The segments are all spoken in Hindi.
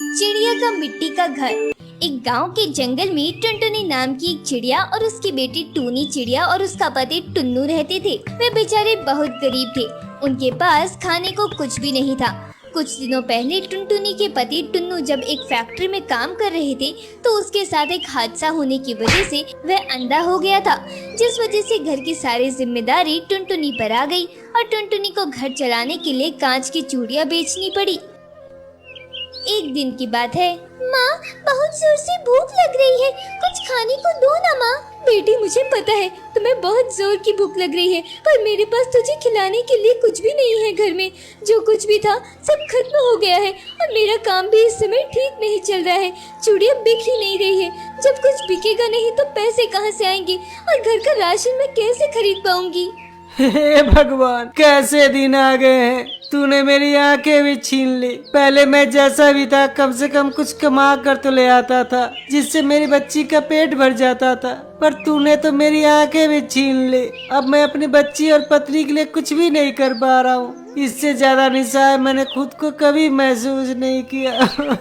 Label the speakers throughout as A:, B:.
A: चिड़िया का मिट्टी का घर। एक गांव के जंगल में टुनटुनी नाम की एक चिड़िया और उसकी बेटी टूनी चिड़िया और उसका पति टुन्नू रहते थे। वे बेचारे बहुत गरीब थे। उनके पास खाने को कुछ भी नहीं था। कुछ दिनों पहले टुनटुनी के पति टुन्नू जब एक फैक्ट्री में काम कर रहे थे तो उसके साथ एक हादसा होने की वजह से वह अंधा हो गया था, जिस वजह से घर की सारी जिम्मेदारी टुनटुनी पर आ गई और टुनटुनी को घर चलाने के लिए कांच की चूड़ियां बेचनी पड़ी। एक दिन की बात है। माँ, बहुत जोर से भूख लग रही है, कुछ खाने को दो ना माँ। बेटी, मुझे पता है तुम्हें बहुत जोर की भूख लग रही है, पर मेरे पास तुझे खिलाने के लिए कुछ भी नहीं है। घर में जो कुछ भी था सब खत्म हो गया है और मेरा काम भी इस समय ठीक नहीं चल रहा है। चूड़ियाँ बिक ही नहीं रही है। जब कुछ बिकेगा नहीं तो पैसे कहाँ से आएंगे और घर का राशन मैं कैसे खरीद पाऊंगी।
B: हे भगवान, कैसे दिन आ गए हैं। तूने मेरी आंखें भी छीन ली। पहले मैं जैसा भी था कम से कम कुछ कमा कर तो ले आता था जिससे मेरी बच्ची का पेट भर जाता था, पर तूने तो मेरी आंखें भी छीन ली। अब मैं अपनी बच्ची और पत्नी के लिए कुछ भी नहीं कर पा रहा हूँ। इससे ज्यादा निस्सहाय मैंने खुद को कभी महसूस नहीं किया।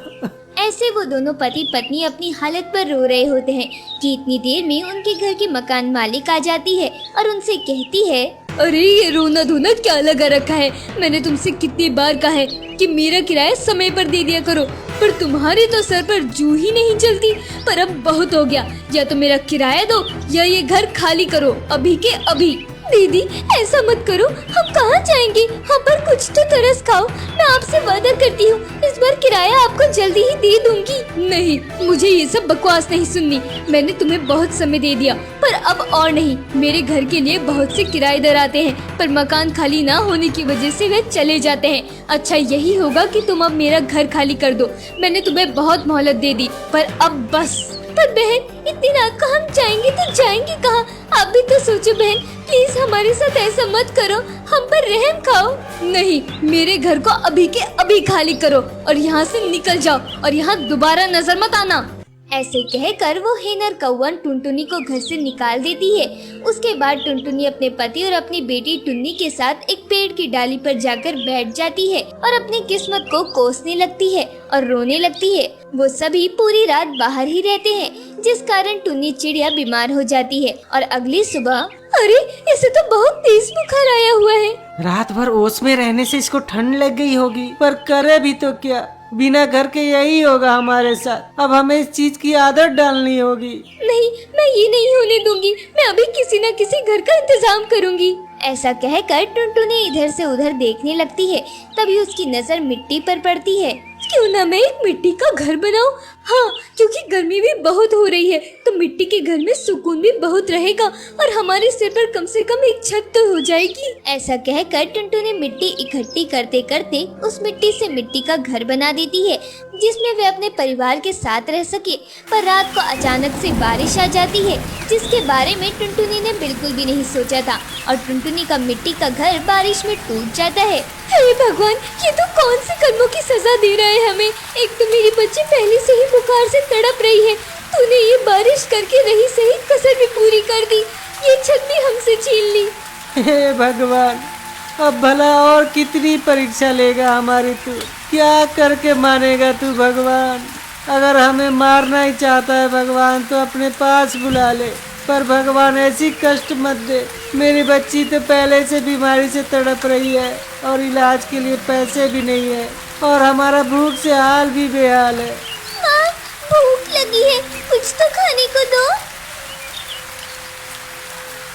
A: ऐसे वो दोनों पति पत्नी अपनी हालत पर रो रहे होते हैं कि इतनी देर में उनके घर की मकान मालिक आ जाती है और उनसे कहती है, अरे ये रोना धोना क्या लगा रखा है। मैंने तुमसे कितनी बार कहा है कि मेरा किराया समय पर दे दिया करो, पर तुम्हारे तो सर पर जू ही नहीं चलती। पर अब बहुत हो गया, या तो मेरा किराया दो या ये घर खाली करो अभी के अभी। दीदी, ऐसा मत करो, हम कहाँ जाएंगे। हम पर कुछ तो तरस खाओ। मैं आपसे वादा करती हूँ इस बार किराया आपको जल्दी ही दे दूंगी। नहीं, मुझे ये सब बकवास नहीं सुननी। मैंने तुम्हें बहुत समय दे दिया, पर अब और नहीं। मेरे घर के लिए बहुत से किराएदार आते हैं, पर मकान खाली ना होने की वजह से वे चले जाते हैं। अच्छा यही होगा कि तुम अब मेरा घर खाली कर दो। मैंने तुम्हें बहुत मोहलत दे दी, पर अब बस। पर बहन, इतनी रात को हम जाएंगे तो जाएंगे कहाँ? आप भी तो सोचो बहन, प्लीज हमारे साथ ऐसा मत करो, हम पर रहम खाओ। नहीं, मेरे घर को अभी के अभी खाली करो और यहाँ से निकल जाओ और यहाँ दोबारा नजर मत आना। ऐसे कहकर वो हेनर कौवन टुनटुनी को घर से निकाल देती है। उसके बाद टुनटुनी अपने पति और अपनी बेटी टुन्नी के साथ एक पेड़ की डाली पर जाकर बैठ जाती है और अपनी किस्मत को कोसने लगती है और रोने लगती है। वो सभी पूरी रात बाहर ही रहते हैं, जिस कारण टुन्नी चिड़िया बीमार हो जाती है और अगली सुबह, अरे इसे तो बहुत तेज बुखार आया हुआ है।
B: रात भर ओस में रहने से इसको ठंड लग गई होगी, पर करे भी तो क्या, बिना घर के यही होगा हमारे साथ। अब हमें इस चीज की आदत डालनी होगी।
A: नहीं, मैं ये नहीं होने दूंगी। मैं अभी किसी न किसी घर का इंतजाम करूंगी। ऐसा कहकर टुनटुनी इधर से उधर देखने लगती है। तभी उसकी नजर मिट्टी पर पड़ती है। क्यों ना मैं एक मिट्टी का घर बनाऊं? हाँ, क्योंकि गर्मी भी बहुत हो रही है तो मिट्टी के घर में सुकून भी बहुत रहेगा और हमारे सिर पर कम से कम एक छत तो हो जाएगी। ऐसा कहकर टुनटुनी मिट्टी इकट्ठी करते करते उस मिट्टी से मिट्टी का घर बना देती है, जिसमें वे अपने परिवार के साथ रह सके। पर रात को अचानक से बारिश आ जाती है, जिसके बारे में टुनटुनी ने बिल्कुल भी नहीं सोचा था और टुनटुनी का मिट्टी का घर बारिश में टूट जाता है। हे भगवान, ये तो कौन से कर्मों की सजा दे रहा है हमें। एक तो मेरी बच्ची पहले से ही बुखार से तड़प रही है, तूने ये बारिश करके रही सही कसर भी पूरी कर दी, ये छत भी हमसे छीन ली।
B: हे भगवान, अब भला और कितनी परीक्षा लेगा हमारी तू? क्या करके मानेगा तू भगवान? अगर हमें मारना ही चाहता है भगवान तो अपने पास बुला ले, पर भगवान ऐसी कष्ट मत दे। मेरी बच्ची तो पहले से बीमारी से तड़प रही है और इलाज के लिए पैसे भी नहीं है और हमारा भूख से हाल भी बेहाल है।
A: माँ, भूख लगी है, कुछ तो खाने को दो।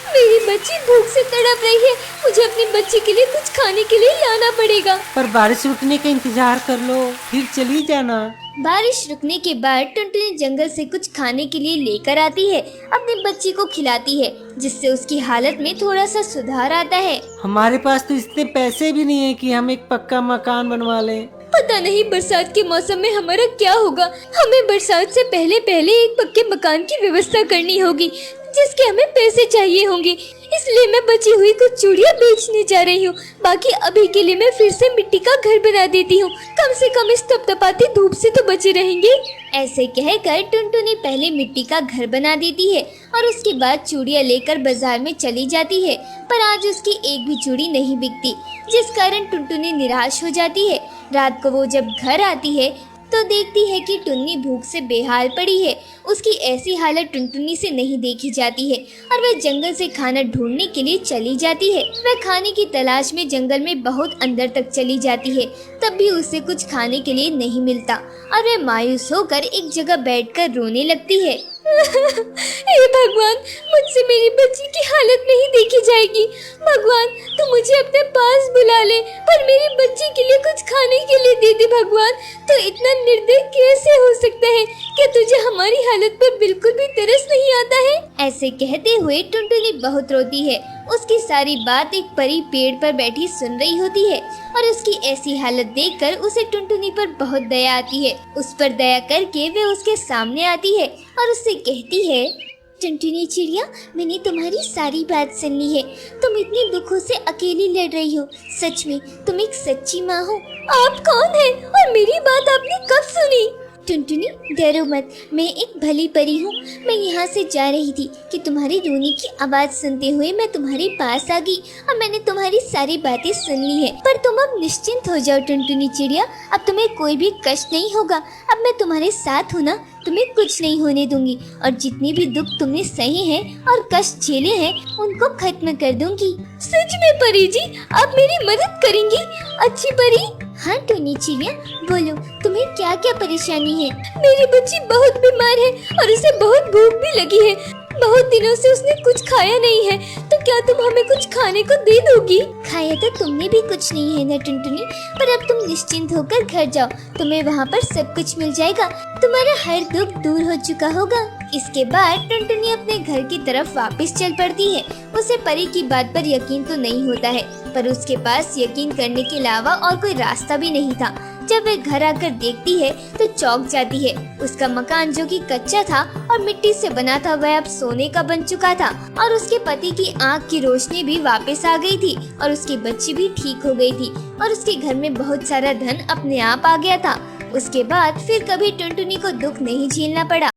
A: मेरी बच्ची भूख से तड़प रही है, मुझे अपनी बच्ची के लिए कुछ खाने के लिए लाना पड़ेगा।
B: पर बारिश रुकने का इंतजार कर लो, फिर चली जाना।
A: बारिश रुकने के बाद टुनटुनी जंगल से कुछ खाने के लिए लेकर आती है, अपनी बच्ची को खिलाती है, जिससे उसकी हालत में थोड़ा सा सुधार आता है।
B: हमारे पास तो इतने पैसे भी नहीं है कि हम एक पक्का मकान बनवा लें।
A: पता नहीं बरसात के मौसम में हमारा क्या होगा। हमें बरसात से पहले पहले एक पक्के मकान की व्यवस्था करनी होगी, जिसके हमें पैसे चाहिए होंगे। इसलिए मैं बची हुई कुछ चूड़ियाँ बेचने जा रही हूँ। बाकी अभी के लिए मैं फिर से मिट्टी का घर बना देती हूँ, कम से कम इस तपतपाती धूप से तो बचे रहेंगे। ऐसे कहकर टुनटुनी पहले मिट्टी का घर बना देती है और उसके बाद चूड़ियाँ लेकर बाजार में चली जाती है। पर आज उसकी एक भी चूड़ी नहीं बिकती, जिस कारण टुनटुनी निराश हो जाती है। रात को वो जब घर आती है तो देखती है कि टुन्नी भूख से बेहाल पड़ी है। उसकी ऐसी हालत टुनटुनी से नहीं देखी जाती है और वह जंगल से खाना ढूंढने के लिए चली जाती है। वह खाने की तलाश में जंगल में बहुत अंदर तक चली जाती है, तब भी उसे कुछ खाने के लिए नहीं मिलता और वह मायूस होकर एक जगह बैठकर रोने लगती है। हे भगवान, मुझसे मेरी बच्ची की हालत नहीं देखी जाएगी। भगवान, तू मुझे अपने पास बुला ले, पर मेरी बच्ची के लिए कुछ खाने के लिए दे दे। भगवान, तो इतना निर्दयी कैसे हो सकता है? क्या तुझे हमारी हालत पर बिल्कुल भी तरस नहीं आता है? ऐसे कहते हुए टुनटुनी बहुत रोती है। उसकी सारी बात एक परी पेड़ पर बैठी सुन रही होती है और उसकी ऐसी हालत देखकर उसे टुनटुनी पर बहुत दया आती है। उस पर दया करके वे उसके सामने आती है और उससे कहती है, टुनटुनी चिड़िया, मैंने तुम्हारी सारी बात सुन ली है। तुम इतने दुखों से अकेली लड़ रही हो। सच में तुम एक सच्ची माँ हो। आप कौन है और मेरी बात आपने कब सुनी? टुनटुनी, डरो मत, मैं एक भली परी हूँ। मैं यहाँ से जा रही थी कि तुम्हारी रोने की आवाज सुनते हुए मैं तुम्हारे पास आ गई और मैंने तुम्हारी सारी बातें सुन ली है। पर तुम अब निश्चिंत हो जाओ टुनटुनी चिड़िया, अब तुम्हें कोई भी कष्ट नहीं होगा। अब मैं तुम्हारे साथ हूँ ना, तुम्हें कुछ नहीं होने दूंगी और जितने भी दुख तुमने सहे हैं और कष्ट झेले हैं उनको खत्म कर दूंगी। सच में परी जी, आप मेरी मदद करेंगी? अच्छी परी। हाँ टुनी चिड़िया, बोलो तुम्हें क्या क्या परेशानी है? मेरी बच्ची बहुत बीमार है और उसे बहुत भूख भी लगी है। बहुत दिनों से उसने कुछ खाया नहीं है, तो क्या तुम हमें कुछ खाने को दे दोगी? खाया तो तुमने भी कुछ नहीं है ना टुनटुनी, पर अब तुम निश्चिंत होकर घर जाओ, तुम्हें वहाँ पर सब कुछ मिल जाएगा। तुम्हारा हर दुख दूर हो चुका होगा। इसके बाद टुनटुनी अपने घर की तरफ वापस चल पड़ती है। उसे परी की बात पर यकीन तो नहीं होता है, पर उसके पास यकीन करने के अलावा और कोई रास्ता भी नहीं था। जब वह घर आकर देखती है तो चौंक जाती है। उसका मकान जो कि कच्चा था और मिट्टी से बना था, वह अब सोने का बन चुका था और उसके पति की आंख की रोशनी भी वापस आ गई थी और उसकी बच्ची भी ठीक हो गई थी और उसके घर में बहुत सारा धन अपने आप आ गया था। उसके बाद फिर कभी टुनटुनी को दुख नहीं झेलना पड़ा।